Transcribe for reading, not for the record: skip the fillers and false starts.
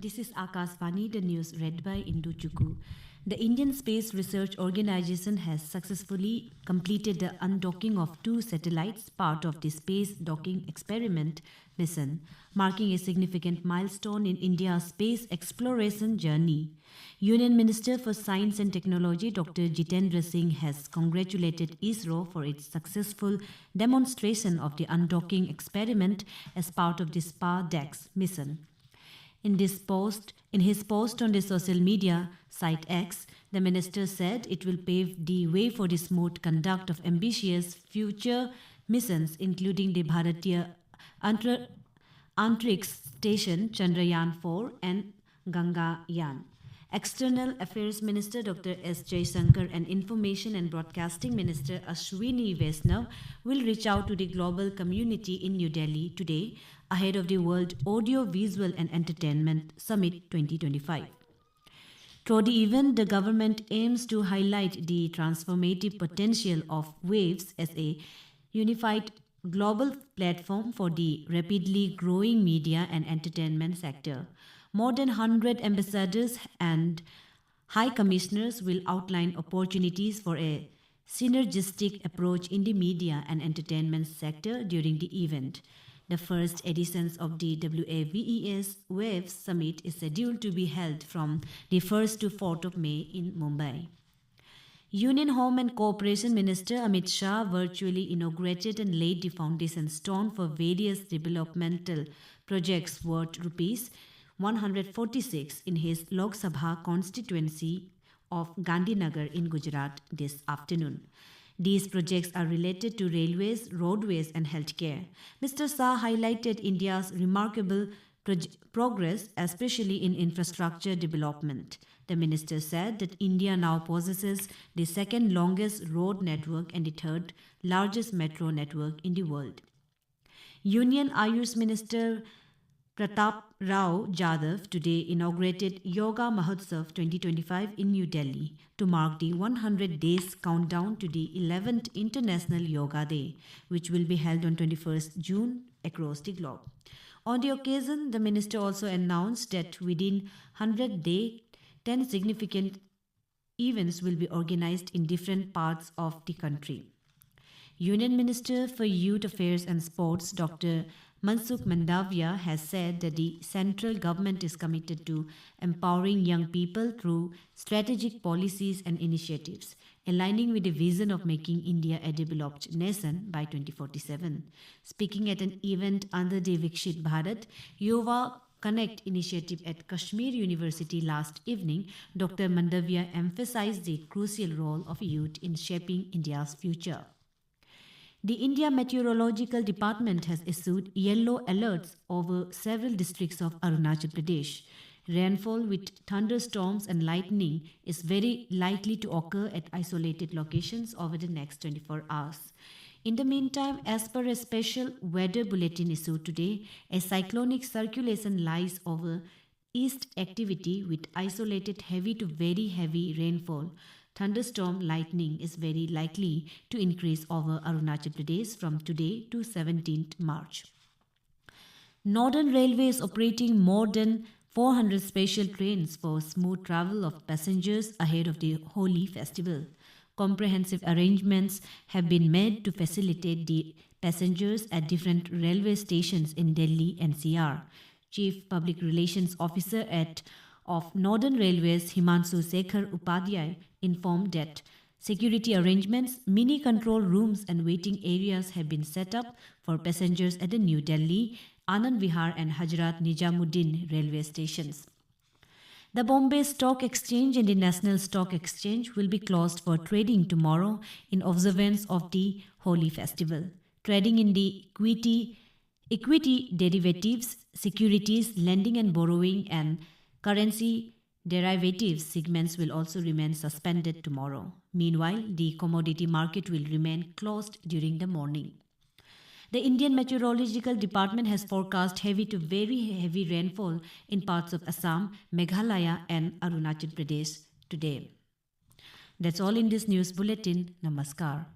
This is Akasvani, the news read by Indu Chukku. The Indian Space Research Organization has successfully completed the undocking of 2 satellites, part of the Space Docking Experiment mission, marking a significant milestone in India's space exploration journey. Union Minister for Science and Technology Dr. Jitendra Singh has congratulated ISRO for its successful demonstration of the undocking experiment as part of the SPA-DEX mission. In his post on the social media site X, the minister said it will pave the way for the smooth conduct of ambitious future missions, including the Bharatiya Antriksh Station Chandrayaan-4 and Gangayaan. External Affairs Minister Dr. S. Jaishankar and Information and Broadcasting Minister Ashwini Vaishnaw will reach out to the global community in New Delhi today ahead of the World Audio Visual and Entertainment Summit 2025. Through the event, the government aims to highlight the transformative potential of WAVES as a unified global platform for the rapidly growing media and entertainment sector. More than 100 ambassadors and high commissioners will outline opportunities for a synergistic approach in the media and entertainment sector during the event. The first edition of the WAVES WAVES Summit is scheduled to be held from the 1st to 4th of May in Mumbai. Union Home and Cooperation Minister Amit Shah virtually inaugurated and laid the foundation stone for various developmental projects worth rupees 146 in his Lok Sabha constituency of Gandhinagar in Gujarat this afternoon. These projects are related to railways, roadways and healthcare. Mr. Shah highlighted India's remarkable progress, especially in infrastructure development. The minister said that India now possesses the second longest road network and the third largest metro network in the world. Union Ayush Minister Pratap Rao Jadhav today inaugurated Yoga Mahotsav 2025 in New Delhi to mark the 100 days countdown to the 11th International Yoga Day, which will be held on 21st June across the globe. On the occasion, the minister also announced that within 100 days, 10 significant events will be organized in different parts of the country. Union Minister for Youth Affairs and Sports, Dr. Mansukh Mandavia, has said that the central government is committed to empowering young people through strategic policies and initiatives, aligning with the vision of making India a developed nation by 2047. Speaking at an event under the Vikshit Bharat Yuva Connect initiative at Kashmir University last evening, Dr. Mandavia emphasized the crucial role of youth in shaping India's future. The India Meteorological Department has issued yellow alerts over several districts of Arunachal Pradesh. Rainfall with thunderstorms and lightning is very likely to occur at isolated locations over the next 24 hours. In the meantime, as per a special weather bulletin issued today, a cyclonic circulation lies over east activity with isolated heavy to very heavy rainfall. Thunderstorm lightning is very likely to increase over Arunachal Pradesh from today to 17th March. Northern Railway is operating more than 400 special trains for smooth travel of passengers ahead of the Holi festival. Comprehensive arrangements have been made to facilitate the passengers at different railway stations in Delhi NCR. Chief Public Relations Officer of Northern Railways Himanshu Sekhar Upadhyay informed that security arrangements, mini control rooms and waiting areas have been set up for passengers at the New Delhi, Anand Vihar and Hazrat Nizamuddin railway stations. The Bombay Stock Exchange and the National Stock Exchange will be closed for trading tomorrow in observance of the Holi festival. Trading in the equity derivatives, securities, lending and borrowing and currency derivatives segments will also remain suspended tomorrow. Meanwhile, the commodity market will remain closed during the morning. The Indian Meteorological Department has forecast heavy to very heavy rainfall in parts of Assam, Meghalaya and Arunachal Pradesh today. That's all in this news bulletin. Namaskar.